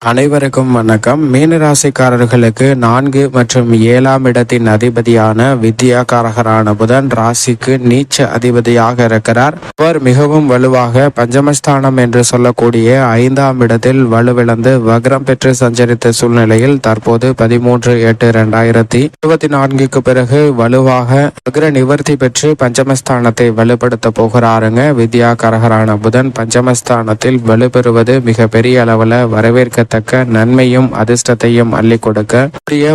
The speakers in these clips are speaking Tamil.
அனைவருக்கும் வணக்கம். மீனராசிக்காரர்களுக்கு 4 மற்றும் 7ஆம் இடத்தின் அதிபதியான வித்யாகாரகரான புதன் ராசிக்கு நீச்ச அதிபதியாக இருக்கிறார். அவர் மிகவும் வலுவாக பஞ்சமஸ்தானம் என்று சொல்லக்கூடிய 5ஆம் இடத்தில் வலுவிழந்து வக்ரம் பெற்று சஞ்சரித்த சூழ்நிலையில் தற்போது 13/8/2024 பிறகு வலுவாக வக்ர நிவர்த்தி பெற்று பஞ்சமஸ்தானத்தை வலுப்படுத்த போகிறாருங்க. வித்யாகாரகரான புதன் பஞ்சமஸ்தானத்தில் வலுப்பெறுவது மிக பெரிய அளவில் வரவேற்க நன்மையும் அதிர்ஷ்டத்தையும் அள்ளி கொடுக்க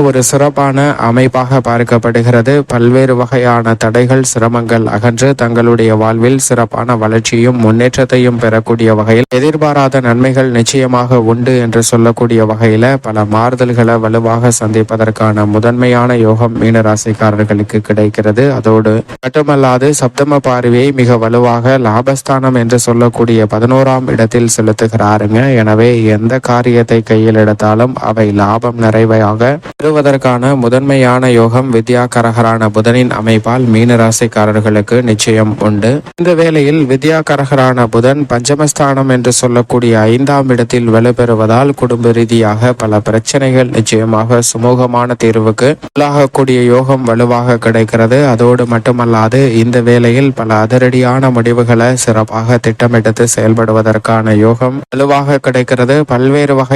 ஒரு சிறப்பான அமைப்பாக பார்க்கப்படுகிறது. பல்வேறு வகையான தடைகள் சிரமங்கள் அகன்று தங்களுடைய வாழ்வில் சிறப்பான வளர்ச்சியும் முன்னேற்றத்தையும் பெறக்கூடிய வகையில் எதிர்பாராத நன்மைகள் நிச்சயமாக உண்டு என்று சொல்லக்கூடிய வகையில பல மாறுதல்களை வலுவாக சந்திப்பதற்கான முதன்மையான யோகம் மீனராசிக்காரர்களுக்கு கிடைக்கிறது. அதோடு மட்டுமல்லாது சப்தம பார்வையை மிக வலுவாக லாபஸ்தானம் என்று சொல்லக்கூடிய 11ஆம் இடத்தில் செலுத்துகிறாருங்க. எனவே எந்த காரியத்தை கையில் எடுத்தாலும் அவை லாபம் நிறைவாக பெறுவதற்கான முதன்மையான யோகம் வித்யாகாரகரான புதனின் அமைப்பால் மீனராசிக்காரர்களுக்கு நிச்சயம் உண்டு. இந்த வேளையில் வித்யாகாரகரான புதன் பஞ்சமஸ்தானம் என்று சொல்லக்கூடிய 5ஆம் இடத்தில் வலுப்பெறுவதால் குடும்ப ரீதியாக பல பிரச்சனைகள் நிச்சயமாக சுமூகமான தீர்வுக்கு உள்ளாகக்கூடிய யோகம் வலுவாக கிடைக்கிறது. அதோடு மட்டுமல்லாது இந்த வேளையில் பல அதிரடியான முடிவுகளை சிறப்பாக திட்டமிட்டு செயல்படுவதற்கான யோகம் வலுவாக கிடைக்கிறது. பல்வேறு வகையான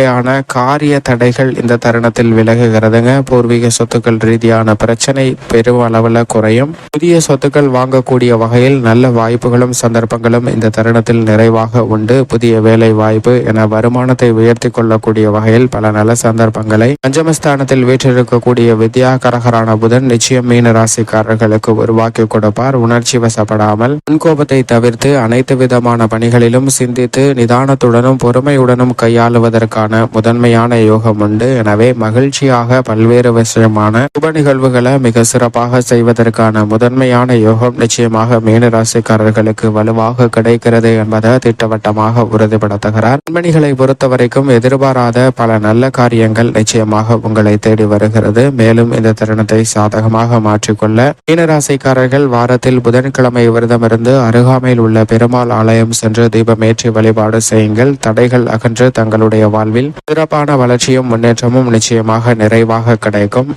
காரிய தடைகள் இந்த தருணத்தில் விலகுகிறதுங்க. பூர்வீக சொத்துக்கள் ரீதியான பிரச்சனை பெரும் அளவில் குறையும். புதிய சொத்துக்கள் வாங்கக்கூடிய வகையில் நல்ல வாய்ப்புகளும் சந்தர்ப்பங்களும் இந்த தருணத்தில் நிறைவாக உண்டு. புதிய வேலை வாய்ப்பு என வருமானத்தை உயர்த்தி கொள்ளக்கூடிய வகையில் பல நல்ல சந்தர்ப்பங்களை பஞ்சமஸ்தானத்தில் வீற்றிருக்கக்கூடிய வித்யாகாரகரான புதன் நிச்சயம் மீன ராசிக்காரர்களுக்கு உருவாக்கி கொடுப்பார். உணர்ச்சி வசப்படாமல் முன்கோபத்தை தவிர்த்து அனைத்து விதமான பணிகளிலும் சிந்தித்து நிதானத்துடனும் பொறுமையுடனும் கையாளுவதற்கான முதன்மையான யோகம் உண்டு. எனவே மகிழ்ச்சியாக பல்வேறு விஷயமான சுப நிகழ்வுகளை மிக சிறப்பாக செய்வதற்கான முதன்மையான யோகம் நிச்சயமாக மீனராசிக்காரர்களுக்கு வலுவாக கிடைக்கிறது என்பதை திட்டவட்டமாக உறுதிப்படுத்துகிறார். பெண்மணிகளை பொறுத்தவரைக்கும் எதிர்பாராத பல நல்ல காரியங்கள் நிச்சயமாக உங்களை தேடி வருகிறது. மேலும் இந்த தருணத்தை சாதகமாக மாற்றிக்கொள்ள மீனராசிக்காரர்கள் வாரத்தில் புதன்கிழமை விரதமிருந்து அருகாமையில் உள்ள பெருமாள் ஆலயம் சென்று தீபமேற்றி வழிபாடு செய்யுங்கள். தடைகள் அகன்று தங்களுடைய வாழ்வில் சிறப்பான வளர்ச்சியும் முன்னேற்றமும் நிச்சயமாக நிறைவாக கிடைக்கும்.